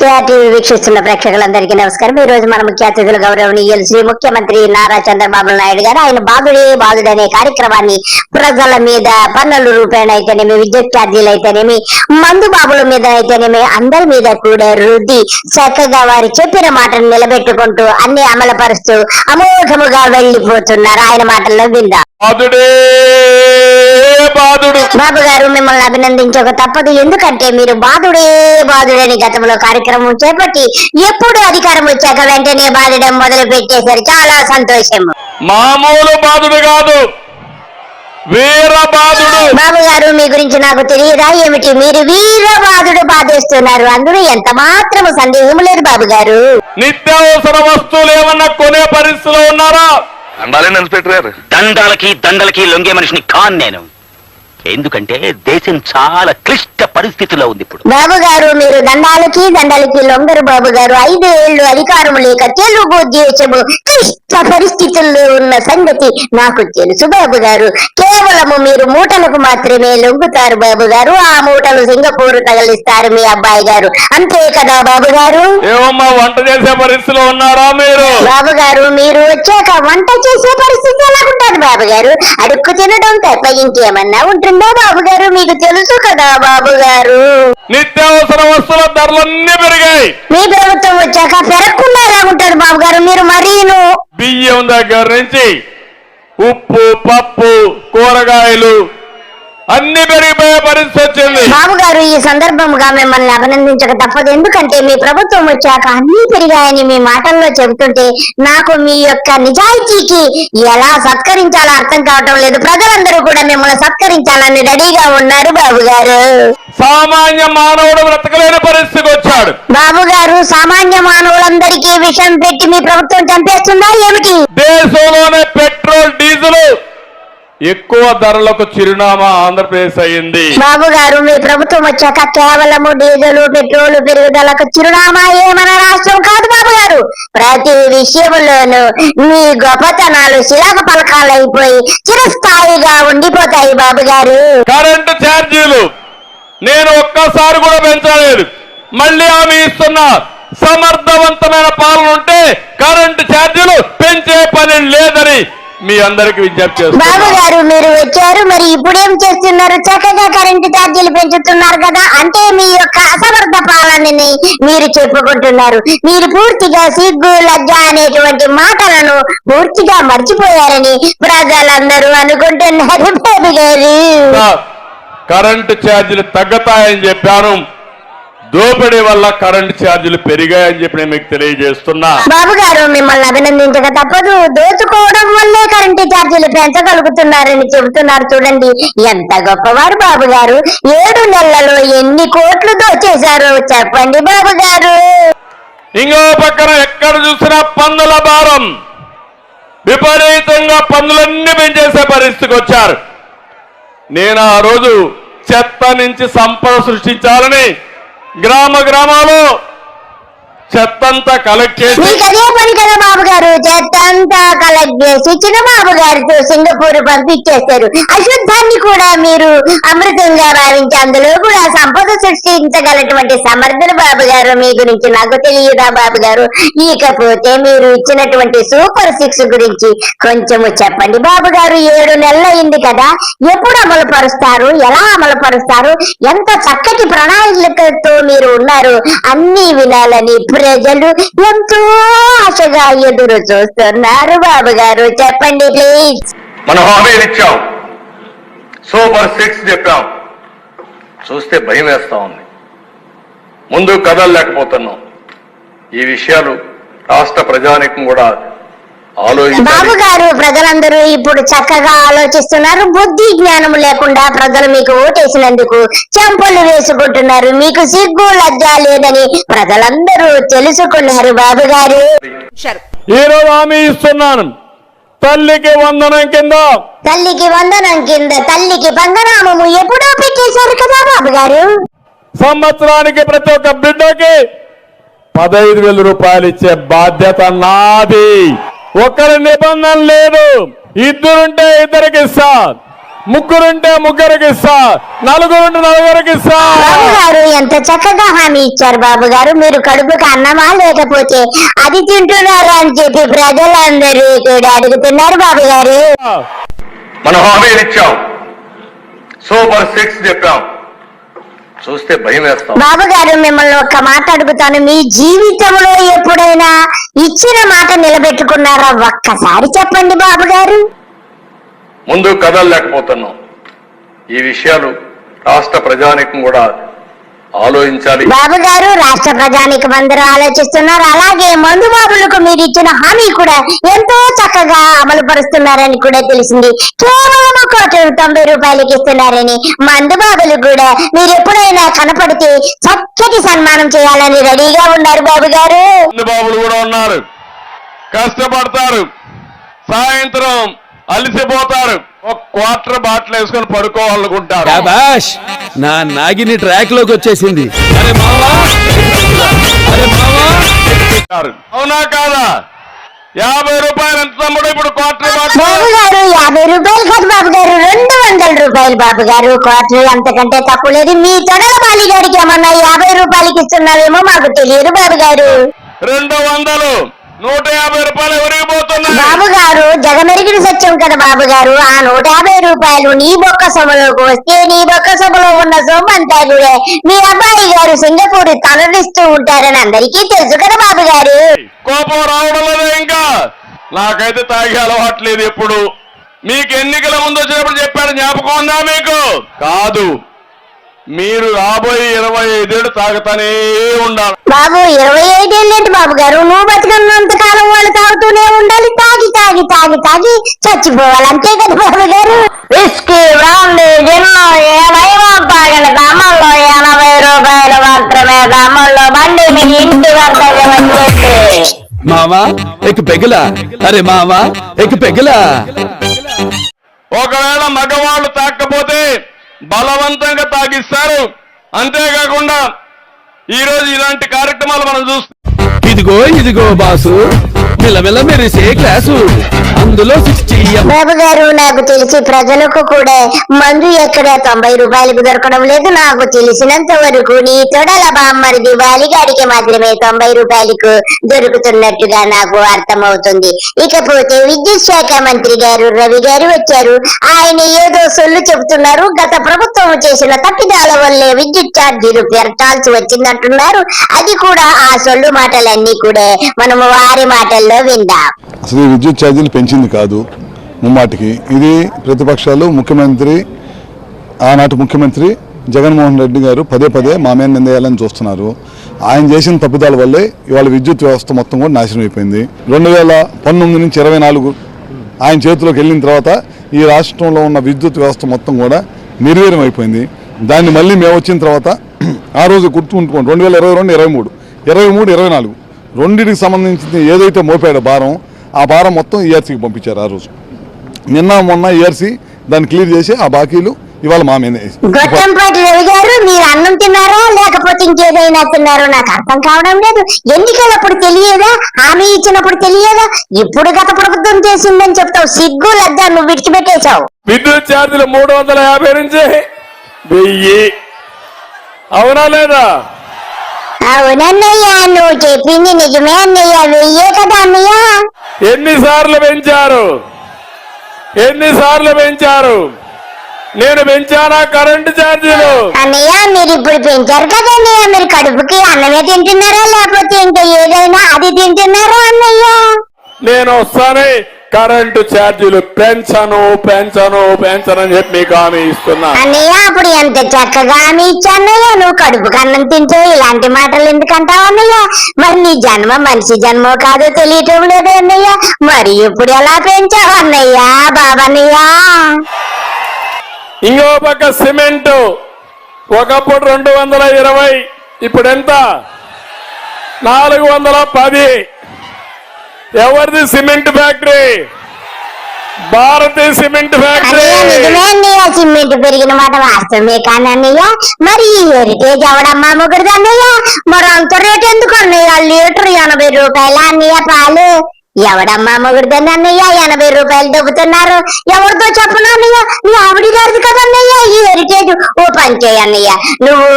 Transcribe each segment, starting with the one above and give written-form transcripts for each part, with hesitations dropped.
TV వీక్షిస్తున్న ప్రేక్షకులందరికీ నమస్కారం. ఈ రోజు మన ముఖ్య అతిథులు గౌరవనీయులు శ్రీ ముఖ్యమంత్రి నారా చంద్రబాబు నాయుడు గారు ఆయన బాబుడే బాలుడు అనే కార్యక్రమాన్ని ప్రజల మీద పన్నుల రూపేణ అయితేనేమి, విద్యుత్ ఛార్జీలు అయితేనేమి, మందు బాబుల మీద అయితేనేమి అందరి మీద కూడా రుద్ది చక్కగా వారు చెప్పిన మాటను నిలబెట్టుకుంటూ అన్ని అమలుపరుస్తూ అమోఘముగా వెళ్లిపోతున్నారు. ఆయన మాటల్లో విందాం. బాబు గారు, మిమ్మల్ని అభినందించక తప్పదు. ఎందుకంటే మీరు బాధుడే బాధుడని గతంలో కార్యక్రమం చేపట్టి ఎప్పుడు అధికారం వచ్చాక వెంటనే బాధడం మొదలు పెట్టేశారు. చాలా సంతోషం. మామూలు బాధుడు కాదు, వీరబాధుడు. బాబు గారు, మీ గురించి నాకు తెలియదా ఏమిటి? మీరు వీరబాధుడు బాధేస్తున్నారు, అందులో ఎంత మాత్రము సందేహం లేదు. బాబు గారు, నిత్యావసర వస్తువులు ఏమన్నా కొనే పరిస్థితిలో ఉన్నారా? దండలకి లొంగే మనిషిని కాన్ నేను. ఎందుకంటే దేశం చాలా క్లిష్ట పరిస్థితిలో ఉంది ఇప్పుడు. బాబు గారు, మీరు దండాలకి లొంగరు. బాబు గారు, 5 ఏళ్లు అధికారం లేక తెలుగు దేశము క్లిష్ట పరిస్థితుల్లో ఉన్న సంగతి నాకు తెలుసు. బాబు గారు, కేవలము మీరు మూటలకు మాత్రమే లొంగుతారు. బాబు గారు, ఆ మూటలు సింగపూర్ తగిలిస్తారు మీ అబ్బాయి గారు, అంతే కదా బాబు గారు? ఏమమ్మా, వంట చేసే పరిస్థితిలో ఉన్నారా మీరు? బాబు గారు, మీరు వచ్చాక వంట చేసే పరిస్థితి ఎలాగుంటారు బాబు గారు? అడుక్కు తినడం తప్ప ఇంకేమన్నా ఉంటుందా బాబు గారు? మీకు తెలుసు కదా బాబు గారు, నిత్యావసర వస్తువుల ధరలన్నీ పెరిగాయి. మీ ప్రభుత్వం వచ్చాక పెరగకుండా ఎలా ఉంటాడు బాబు గారు? మీరు మరీను బియ్యం దగ్గర నుంచి ఉప్పు, పప్పు, కూరగాయలు అన్ని పెరిగిపోయే పరిస్థితి వచ్చింది. బాబు గారు, ఈ సందర్భంగా మిమ్మల్ని అభినందించక తప్పదు. ఎందుకంటే మీ ప్రభుత్వం వచ్చాక అన్ని పెరిగాయని మీ మాటల్లో చెబుతుంటే నాకు మీ యొక్క నిజాయితీకి ఎలా సత్కరించాలో అర్థం కావటం లేదు. ప్రజలందరూ కూడా మిమ్మల్ని సత్కరించాలని రెడీగా ఉన్నారు. బాబు గారు, సామాన్య మానవుడు బ్రతకలేని పరిస్థితికి వచ్చాడు. బాబు గారు, సామాన్య మానవులందరికీ విషం పెట్టి మీ ప్రభుత్వం చంపేస్తుందా ఏమిటి? దేశంలోనే పెట్రోల్, డీజిల్ ఎక్కువ ధరలకు చిరునామా ఆంధ్రప్రదేశ్ అయింది. బాబు గారు, మీ ప్రభుత్వం వచ్చాక కేవలము డీజిల్, పెట్రోల్ పెరుగుదలకు చిరునామా ఏమన్న రాష్ట్రం కాదు బాబు గారు. ప్రతి విషయంలోనూ మీ గొప్పతనాలు శిలాక పలకాలైపోయి చిరస్థాయిగా ఉండిపోతాయి. బాబు గారు, కరెంటు ఛార్జీలు నేను ఒక్కసారి కూడా పెంచలేదు, మళ్ళీ హామీ ఇస్తున్నా. సమర్థవంతమైన పాలన ఉంటే కరెంటు ఛార్జీలు పెంచే పని లేదని మీ అందరికి విజ్ఞప్తి చేస్తున్నా. బాబు గారు, మీరు వచ్చారు, మరి ఇప్పుడేం చేస్తున్నారు? చక్కగా కరెంటు ఛార్జీలు పెంచుతున్నారు కదా, అంటే మీ యొక్క అసమర్థ పాలనని మీరు చెప్పుకుంటున్నారు. మీరు పూర్తిగా సిగ్గు, లజ్జ అనేటువంటి మాటలను పూర్తిగా మర్చిపోయారని ప్రజలందరూ అనుకుంటున్నారు. బాబు గారు, కరెంటు ఛార్జీలు తగ్గుతాయని చెప్పాను, దోపిడీ వల్ల కరెంటు ఛార్జీలు పెరిగాయని చెప్పి నేను మీకు తెలియజేస్తున్నా. బాబు గారు, మిమ్మల్ని అభినందించక తప్పదు. దోచుకోవడం వల్లే కరెంటు ఛార్జీలు పెంచగలుగుతున్నారని చెబుతున్నారు. చూడండి ఎంత గొప్పవారు బాబు గారు. 7 నెలలలో ఎన్ని కోట్లు దోచేశారో చెప్పండి బాబు గారు. ఇంకో పక్కన ఎక్కడ చూసినా పన్నుల భారం, విపరీతంగా పన్నులన్నీ పెంచేసే పరిస్థితికి వచ్చారు. నేను ఆ రోజు చెత్త నుంచి సంపద సృష్టించాలని గ్రామాల్లో చెత్తంతా కలెక్ట్ చేసి, మీకు అదే పని కదా బాబు గారు, చెత్తంతా కలెక్ట్ చేసి చిన్నబాబు గారితో సింగపూర్ పంపించేస్తారు. అశుద్ధాన్ని కూడా మీరు అమృతంగా భావించి అందులో కూడా సంపద సృష్టించగలటువంటి సమర్థులు బాబు గారు. మీ గురించి నాకు తెలియదా బాబు గారు? ఇకపోతే మీరు ఇచ్చినటువంటి సూపర్ 6 గురించి కొంచెము చెప్పండి బాబు గారు. 7 నెలలు అయింది కదా, ఎప్పుడు అమలు పరుస్తారు? ఎలా అమలు పరుస్తారు? ఎంత చక్కటి ప్రణాళికతో మీరు ఉన్నారు, అన్ని వినాలని ప్రజలు ఎంతో ఆశగా ఎదురు చూస్తున్నారు. బాబు గారు, చెప్పండి ప్లీజ్. మనం హామీలు ఇచ్చాం, సూపర్ 6 చెప్పాం, చూస్తే భయం వేస్తా ఉంది. ముందు కదలలేకపోతున్నాం. ఈ విషయాలు రాష్ట్ర ప్రజానీకం కూడా బాబు గారు, ప్రజలందరూ ఇప్పుడు చక్కగా ఆలోచిస్తున్నారు. బుద్ధి జ్ఞానం లేకుండా ప్రజలు మీకు ఓటేసినందుకు చెంపలు వేసుకుంటున్నారు. మీకు సిగ్గు, లజ్జ లేదని ప్రజలందరూ తెలుసుకున్నారు. బాబు గారు, ఈ రోజు హామీ ఇస్తున్నాను, తల్లికి వందనం కింద తల్లికి పంగనామము ఎప్పుడో పెట్టేశారు కదా బాబు గారు. సంవత్సరానికి ప్రతి ఒక్క బిడ్డకి 15,000 రూపాయలు ఇచ్చే బాధ్యత నాది. ఒకరి నిబంధన లేదు, 2 ఉంటే 2కి ఇస్తా, ముగ్గురుంటే ముగ్గురికి ఇస్తా, నలుగురుంటే నలుగురికి ఇస్తా. బాబు గారు ఎంత చక్కగా హామీ ఇచ్చారు బాబు గారు. మీరు కడుపుకి అన్నమా లేకపోతే అది తింటున్నారా అని చెప్పి ప్రజలందరూ కూడా అడుగుతున్నారు బాబు గారు. మనం హామీలు ఇచ్చాం, సూపర్ 6 చెప్పాం, చూస్తే భయం వేస్తాం. బాబు గారు మిమ్మల్ని ఒక్క మాట అడుగుతాను, మీ జీవితంలో ఎప్పుడైనా ఇచ్చిన మాట నిలబెట్టుకున్నారా? ఒక్కసారి చెప్పండి బాబు గారు. ముందు కదలలేకపోతున్నాం. ఈ విషయాలు రాష్ట్ర ప్రజానీకం కూడా ఆలోచించాలి. బాబు గారు రాష్ట్ర ప్రజానీకం అందరూ ఆలోచిస్తున్నారు. అలాగే మందు బాబులకు మీరు ఇచ్చిన హామీ కూడా ఎంతో చక్కగా అమలు పరుస్తున్నారని కూడా తెలిసింది. కేవలం 190 రూపాయలకి ఇస్తున్నారని మందు బాబులు కూడా మీరు ఎప్పుడైనా కనపడితే చక్కటి సన్మానం చేయాలని రెడీగా ఉన్నారు బాబు గారు. మందు బాబులు కూడా ఉన్నారు, కష్టపడతారు, సాయంత్రం అలిసిపోతారు, ఒక క్వార్టర్ బాటిల్ వేసుకొని పడుకోవాలనుకుంటారు. శాబాష్, నా నాగిని ట్రాక్ లోకి వచ్చేసింది. అరే మావా, అరే మావా. అవునా కాదా? 50 రూపాయలు ఎంత తమ్ముడు ఇప్పుడు క్వార్టర్ బాటిల్? బాబు గారు 50 రూపాయలు కాదు బాబు గారు, 200 రూపాయలు బాబు గారు. క్వార్టర్ అంతకంటే తప్పు లేదు. మీ తొడల బాలిగాడికి ఏమన్నా 50 రూపాయలకి ఇస్తున్నావేమో మాకు తెలియదు బాబు గారు. 200, 150 రూపాయలు ఎవరికి పోతున్నాయి? బాబు గారు జగమెరిగిన సత్యం కదా బాబు గారు. ఆ 150 రూపాయలు నీ బొక్క సొమ్ములోకి వస్తే నీ బొక్క సొమ్ములో ఉన్న సొమ్ము అంతా కూడా మీ అబ్బాయి గారు సింగపూర్ తలరిస్తూ ఉంటారని అందరికీ తెలుసు కదా బాబు గారు. కోపం రావడం లేదా? ఇంకా నాకైతే తాగే అలవాట్లేదు. ఎప్పుడు మీకు ఎన్నికల ముందు వచ్చినప్పుడు చెప్పాడు, జ్ఞాపకం ఉందా మీకు? కాదు, మీరు రాబోయే 25 ఏళ్ళు తాగుతానే ఉండాలి. బాబు 25 ఏళ్ళేంటి బాబు గారు? నువ్వు బతికున్నంత కాలం వాళ్ళు తాగుతూనే ఉండాలి, తాగి తాగి తాగి తాగి చచ్చిపోవాలి, అంతే కదా బాబు గారు. విస్కీ, బ్రాండీ, జిన్ను ఏమైనా తాగండి, దమ్మల్లో 80 రూపాయలు మాత్రమే. దమ్మల్లో బండి మీ ఇంటి వద్ద వచ్చేసి మావా ఎక్ పెగలా, అరే మావా ఎక్ పెగలా. ఒకవేళ మగవాళ్ళు తాకపోతే బలవంతంగా తాగిస్తారు. అంతేకాకుండా ఈరోజు ఇలాంటి కార్యక్రమాలు మనం చూస్తాం. ఇదిగో ఇదిగో బాసు, మెల్లమెల్ల మెరిసే గ్లాసు, అందులో 60. బాబు గారు నాకు తెలిసి ప్రజలకు కూడా మందు ఎక్కడ 90 రూపాయలకు దొరకడం లేదు. నాకు తెలిసినంత వరకు నీ తొడల బామ్మరిది బాలిగాడికి మాత్రమే 90 రూపాయలకు దొరుకుతున్నట్టుగా నాకు అర్థమవుతుంది. ఇకపోతే విద్యుత్ శాఖ మంత్రి గారు రవి గారు వచ్చారు. ఆయన ఏదో సొల్లు చెబుతున్నారు. గత ప్రభుత్వం చేసిన తప్పిదాల వల్లే విద్యుత్ ఛార్జీలు పెంచాల్సి వచ్చిందంటున్నారు. అది కూడా ఆ సొల్లు మాటలన్నీ కూడా మనము వారి మాటల్లో విందాం. అసలు ఈ విద్యుత్ ఛార్జీలు పెంచింది కాదు ముమ్మాటికి. ఇది ప్రతిపక్షాలు, ముఖ్యమంత్రి, ఆనాటి ముఖ్యమంత్రి జగన్మోహన్ రెడ్డి గారు పదే పదే మా మీద నిందేయాలని చూస్తున్నారు. ఆయన చేసిన తప్పిదాల వల్లే ఇవాళ విద్యుత్ వ్యవస్థ మొత్తం కూడా నాశనం అయిపోయింది. 2019 నుంచి 24 ఆయన చేతిలోకి వెళ్ళిన తర్వాత ఈ రాష్ట్రంలో ఉన్న విద్యుత్ వ్యవస్థ మొత్తం కూడా నిర్వీర్యం అయిపోయింది. దాన్ని మళ్ళీ మేము వచ్చిన తర్వాత ఆ రోజు గుర్తుంచుకోండి, 2022, 23, 24 రెండింటికి సంబంధించి ఏదైతే మోపాడో భారం, ఆ భారం మొత్తం ఈఆర్సీకి పంపించారు. ఆ రోజు నిన్న మొన్న ఈఆర్సీ దాన్ని క్లియర్ చేసి ఆ బాకీలు ఇవాళ మా మీద. గొట్టంపాటి రవి గారు, మీరు అన్నం తిన్నారో లేకపోతే ఇంకేదైనా తిన్నారో నాకు అర్థం కావడం లేదు. ఎన్నికలప్పుడు తెలియదా? హామీ ఇచ్చినప్పుడు తెలియదా? ఇప్పుడు గత ప్రభుత్వం చేసిందని చెప్తావు. సిగ్గు లజ్జ నువ్వు విడిచిపెట్టేశావు. విద్యుత్ ఛార్జీలు 350 నుంచి 1000. అవునా లేదా? అవునన్నయ్య, నువ్వు చెప్పింది నిజమే అన్నయ్య. 1000 కదా అన్నయ్య? ఎన్నిసార్లు పెంచారు? ఎన్నిసార్లు పెంచారు? నేను పెంచానా కరెంటు ఛార్జీలు? అన్నయ్య మీరు ఇప్పుడు పెంచారు కదా అన్నయ్య, మీరు కడుపుకి అన్నమే తింటున్నారా లేకపోతే ఇంకా ఏదైనా అది తింటున్నారా అన్నయ్య? నేను వస్తానే కరెంటు ఛార్జీలు పెంచను పెంచను పెంచనని చెప్పి మీకు హామీ ఇస్తున్నా. అన్నయ్య అప్పుడు ఎంత చక్కగా హామీ ఇచ్చాన్నయ్య. నువ్వు కడుపుకి అన్నం తింటే ఇలాంటి మాటలు ఎందుకంటావు అన్నయ్య? మరి నీ జన్మ మనిషి జన్మో కాదో తెలియటం లేదు అన్నయ్య. మరి ఇప్పుడు ఎలా పెంచావు అన్నయ్య బాబన్నయ్య? ఇంకో పక్క సిమెంట్ ఒకప్పుడు 220, ఇప్పుడు ఎంత? 410. ఎవరిది సిమెంట్ ఫ్యాక్టరీ? భారతీయ సిమెంట్ ఫ్యాక్టరీ. నిజమే అన్నయ్య, సిమెంట్ పెరిగిన మాట వాస్తవమే కానీ అన్నయ్య, మరి ఈ హెరిటేజ్ అవడమ్మా ముగ్గురిది అన్నయ్య. మరి అంత రేట్ ఎందుకు అన్నయ్య? లీటర్ 80 రూపాయల అన్నయ్య పాలు. ఎవడమ్మా మొగుడుదని అన్నయ్య 80 రూపాయలు దొబ్బుతున్నారు? ఎవరితో చెప్పను అన్నయ్య? నీ ఆవిడ గారిది కదన్నయ్య ఈ హెరిటేజ్. ఓ పని చేయి అన్నయ్య, నువ్వు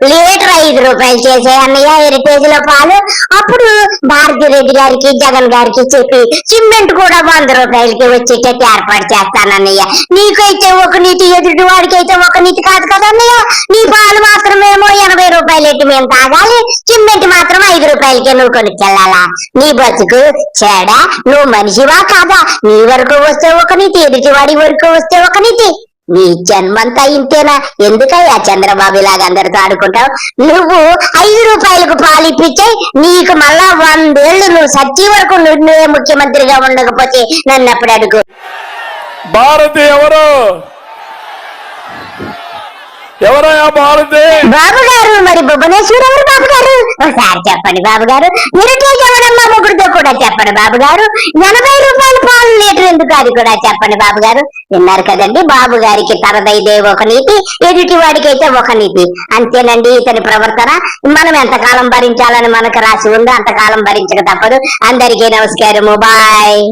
లీటర్ 5 రూపాయలు చేసే అన్నయ్య హెరిటేజ్ లో పాలు. అప్పుడు భారతిరెడ్డి గారికి జగన్ గారికి చెప్పి సిమెంట్ కూడా 100 రూపాయలకి వచ్చేటట్టు ఏర్పాటు చేస్తానన్నయ్య. నీకైతే ఒక నీతి, ఎదుటి వాడికైతే ఒక నీతి కాదు కదన్నయ్య. నీ పాలు మాత్రమేమో 80 రూపాయలెట్టి మేము తాగాలి, సిమెంట్ మాత్రం 5 రూపాయలకే నువ్వు కొనుక్కెళ్ళాలా? నీ బతుకు చెడా? నువ్వు మనిషివా కాదా? నీ వరకు వస్తే ఒక నీతి, ఎదుటి వాడి వరకు వస్తే ఒక నీతి. నీ జన్మంతా ఇంతేనా? ఎందుకయ్యా చంద్రబాబు ఇలాగ అందరితో ఆడుకుంటావు? నువ్వు 5 రూపాయలకు పాలు ఇప్పించాయి, నీకు మళ్ళా 100 ఏళ్ళు నువ్వు సచ్చి వరకు నువ్వే ముఖ్యమంత్రిగా ఉండకపోతే నన్ను అప్పుడు అడుగు. భారతి ఎవరు? ఎవరయ్యా భారతి? బాబు గారు, మరి భువనేశ్వర్ ఎవరు బాబు గారు? ఒకసారి చెప్పండి బాబు గారు. హెరిటేజ్ ఎవరమ్మా మొగుడితో కూడా చెప్పండి బాబు గారు. 80 రూపాయలు పాలు లీటర్ ఎందుకు, అది కూడా చెప్పండి బాబు గారు. విన్నారు కదండి, బాబు గారికి తనదైదే ఒక నీతి, ఎదుటి వాడికైతే ఒక నీతి. అంతేనండి ఇతని ప్రవర్తన. మనం ఎంతకాలం భరించాలని మనకు రాసి ఉందో అంతకాలం భరించక తప్పదు. అందరికీ నమస్కారము, బాయ్.